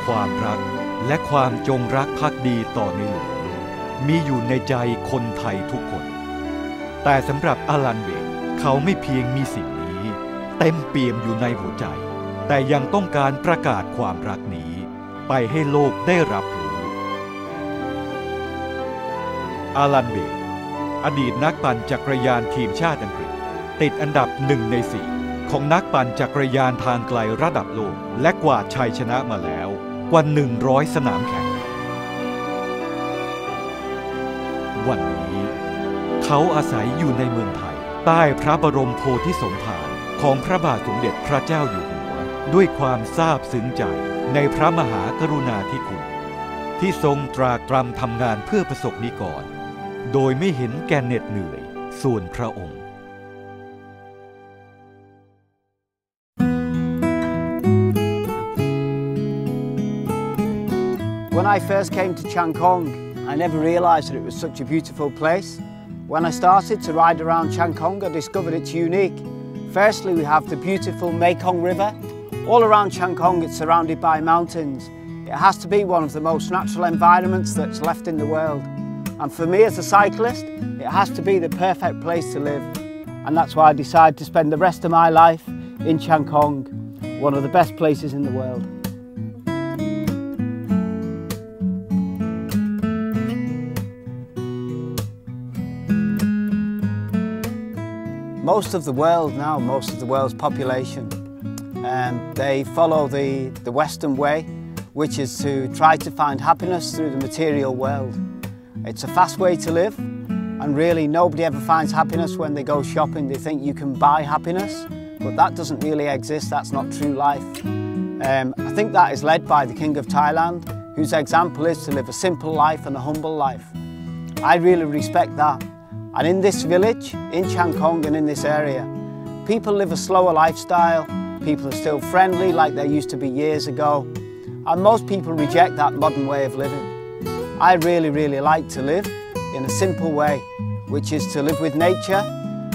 ความรักและความจงรักภักดีต่อในหลวงมีอยู่ในใจคนไทยทุกคนแต่สำหรับอลันเวกเขาไม่เพียงมีสิ่งนี้เต็มเปี่ยมอยู่ในหัวใจแต่ยังต้องการประกาศความรักนี้ไปให้โลกได้รับรู้อลันเวกอดีตนักปั่นจักรยานทีมชาติอังกฤษติดอันดับ1 ใน 4ของนักปั่นจักรยานทางไกลระดับโลกและกวาดชัยชนะมาแล้วกว่า100 สนามแข่งวันนี้เขาอาศัยอยู่ในเมืองไทยใต้พระบรมโพธิสมภารของพระบาทสมเด็จพระเจ้าอยู่หัวด้วยความซาบซึ้งใจในพระมหากรุณาธิคุณที่ทรงตรากตรำทำงานเพื่อประสบนิกรโดยไม่เห็นแก่เหน็ดเหนื่อยส่วนพระองค์When I first came to Chiang Khong, I never realised that it was such a beautiful place. When I started to ride around Chiang Khong, I discovered it's unique. Firstly, we have the beautiful Mekong River. All around Chiang Khong, it's surrounded by mountains. It has to be one of the most natural environments that's left in the world. And for me as a cyclist, it has to be the perfect place to live. And that's why I decided to spend the rest of my life in Chiang Khong, one of the best places in the world. Most of the world now, most of the world's population, they follow the Western way, which is to try to find happiness through the material world. It's a fast way to live, and really nobody ever finds happiness when they go shopping. They think you can buy happiness, but that doesn't really exist. That's not true life. I think that is led by the King of Thailand, whose example is to live a simple life and a humble life. I really respect that. And in this village, in Chiang Khong and in this area, people live a slower lifestyle, people are still friendly like they used to be years ago, and most people reject that modern way of living. I really like to live in a simple way, which is to live with nature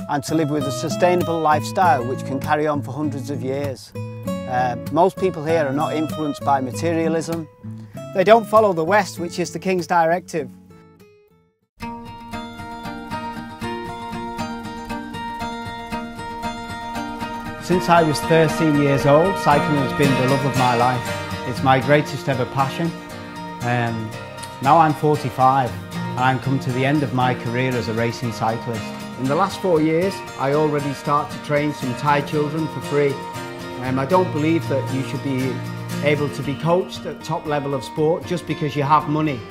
and to live with a sustainable lifestyle which can carry on for hundreds of years. Most people here are not influenced by materialism. They don't follow the West, which is the King's directive. Since I was 13 years old, cycling has been the love of my life. It's my greatest ever passion. Now I'm 45 and I'm come to the end of my career as a racing cyclist. In the last 4 years, I already start to train some Thai children for free. I don't believe that you should be able to be coached at top level of sport just because you have money.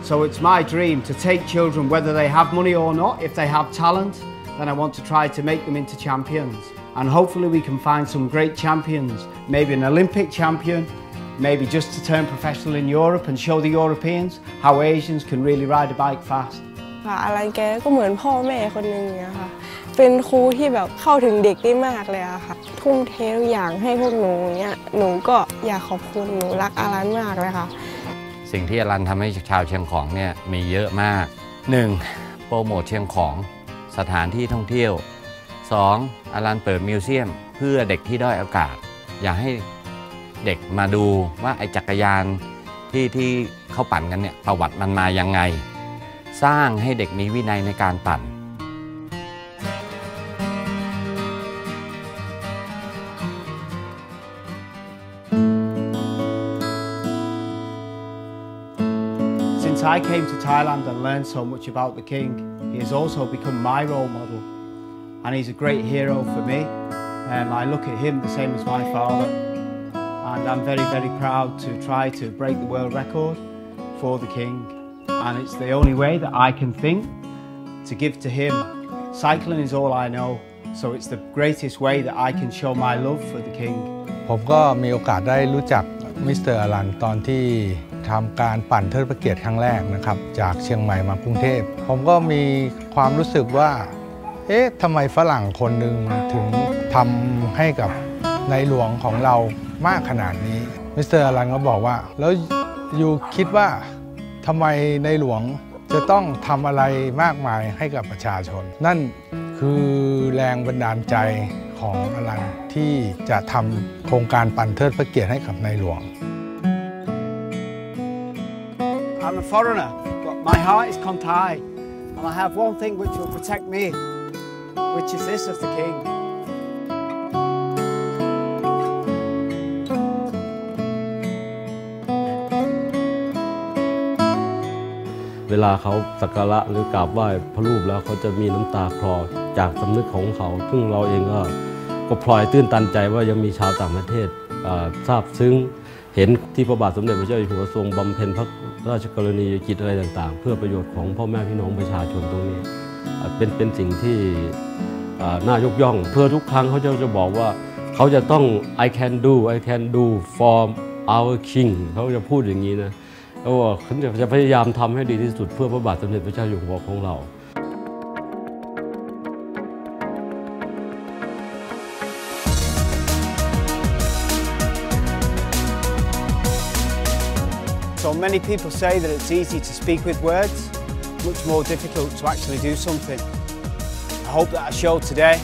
So it's my dream to take children, whether they have money or not. If they have talent, then I want to try to make them into champions. And hopefully we can find some great champions, maybe an Olympic champion, maybe just to turn professional in Europe and show the Europeans how Asians can really ride a bike fast. อลันแกก็เหมือนพ่อแม่คนหนึ่งเนี่ยค่ะเป็นครูที่แบบเข้าถึงเด็กได้มากเลยอะค่ะทุ่มเททุกอย่างให้พวกหนูเนี่ยหนูก็อยากขอบคุณหนูรักอลันมากเลยค่ะสิ่งที่อลันทำให้ชาวเชียงของเนี่ยมีเยอะมาก 1. โปรโมทเชียงของสถานที่ท่องเที่ยว 2. อลันเปิดมิวเซียมเพื่อเด็กที่ด้อยโอกาสอยากให้เด็กมาดูว่าไอ้จักรยานที่เขาปั่นกันเนี่ยประวัติมันมายังไงสร้างให้เด็กมีวินัยในการปั่น Since I came to Thailand and learned so much about the King, he has also become my role model. And he's a great hero for me. I look at him the same as my father. And I'm very proud to try to break the world record for the King. And it's the only way that I can think to give to him. Cycling is all I know. So it's the greatest way that I can show my love for the King. ผมก็มีโอกาสได้รู้จักมิสเตอร์อลันตอนที่ทำการปั่นเทิดพระเกียรติครั้งแรกนะครับจากเชียงใหม่มากรุงเทพผมก็มีความรู้สึกว่าทำไมฝรั่งคนหนึ่งถึงทำให้กับในหลวงของเรามากขนาดนี้มิสเตอร์อลันก็บอกว่าแล้วอยู่คิดว่าทำไมในหลวงจะต้องทำอะไรมากมายให้กับประชาชนนั่นคือแรงบันดาลใจข ของอลันที่จะทำโครงการปั่นเทิดพระเกียรติให้กับในหลวง I'm a foreigner, but my heart is King Thai, and I have one thing which will protect me, which is this of the King. เวลาเขาสักการะหรือกราบไหว้พระรูปแล้วเขาจะมีน้ำตาคลอจากสำนึกของเขาซึ่งเราเองก็พลอยตื้นตันใจว่ายังมีชาวต่างประเทศซาบซึ้งเห็นที่พระบาทสมเด็จพระเจ้าอยู่หัวทรงบำเพ็ญพระราชกรณียกิจอะไรต่างๆเพื่อประโยชน์ของพ่อแม่พี่น้องประชาชนตรงนี้เป็นสิ่งที่น่ายกย่องเพื่อทุกครั้งเขาจะบอกว่าเขาจะต้อง I can do for our king เขาจะพูดอย่างนี้นะเขาบอกเขาจะพยายามทำให้ดีที่สุดเพื่อพระบาทสมเด็จพระเจ้าอยู่หัวของเรา So many people say that it's easy to speak with words, much more difficult to actually do something. I hope that I showed today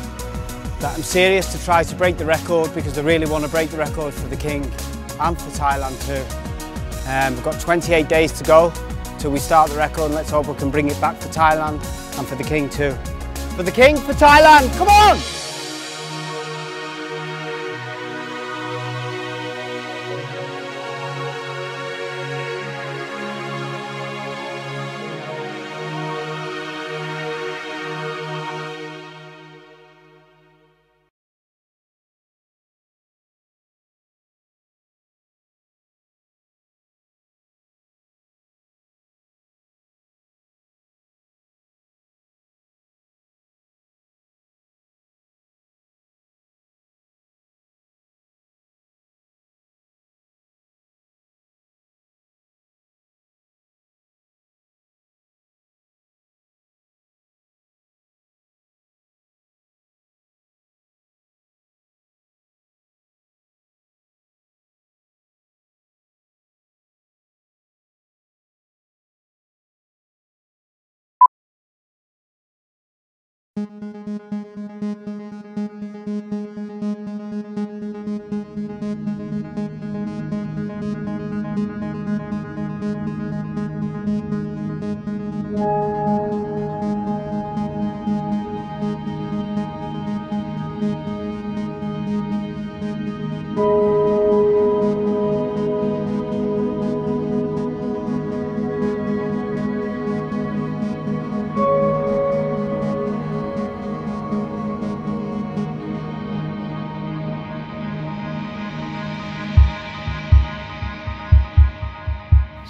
that I'm serious to try to break the record because I really want to break the record for the King and for Thailand too. We've got 28 days to go till we start the record, and let's hope we can bring it back for Thailand and for the King too. For the King, for Thailand, come on!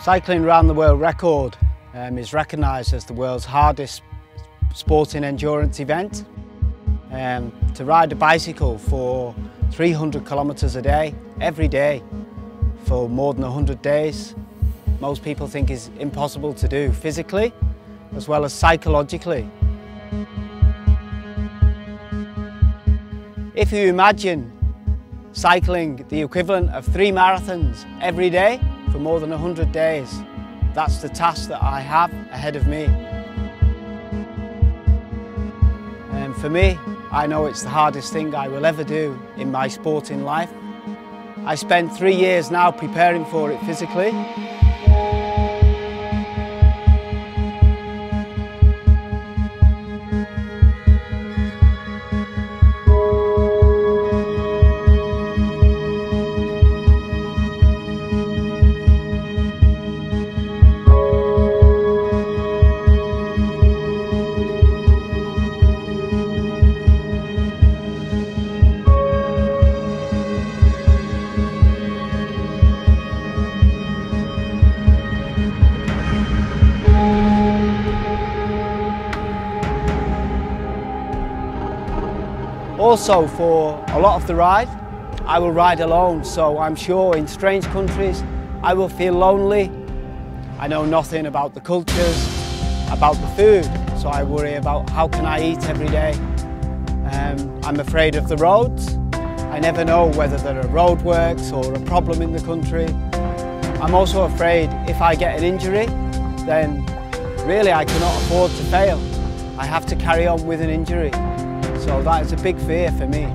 Cycling around the world record is recognised as the world's hardest sporting endurance event. To ride a bicycle for 300 kilometres a day, every day, for more than 100 days, most people think is impossible to do physically as well as psychologically. If you imagine cycling the equivalent of 3 marathons every day for more than 100 days, that's the task that I have ahead of me. And for me, I know it's the hardest thing I will ever do in my sporting life. I spent 3 years now preparing for it physically. Also, for a lot of the ride, I will ride alone, so I'm sure in strange countries I will feel lonely. I know nothing about the cultures, about the food, so I worry about how can I eat every day. I'm afraid of the roads. I never know whether there are roadworks or a problem in the country. I'm also afraid if I get an injury, then really I cannot afford to fail. I have to carry on with an injury. So that is a big fear for me.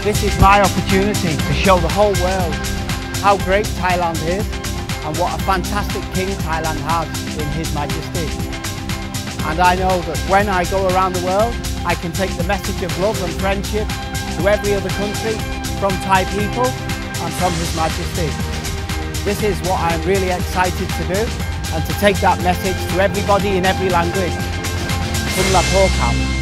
This is my opportunity to show the whole world how great Thailand is and what a fantastic king Thailand has in His Majesty. And I know that when I go around the world, I can take the message of love and friendship to every other country from Thai people and from His Majesty. This is what I'm really excited to do, and to take that message to everybody in every language. Kum la po kam.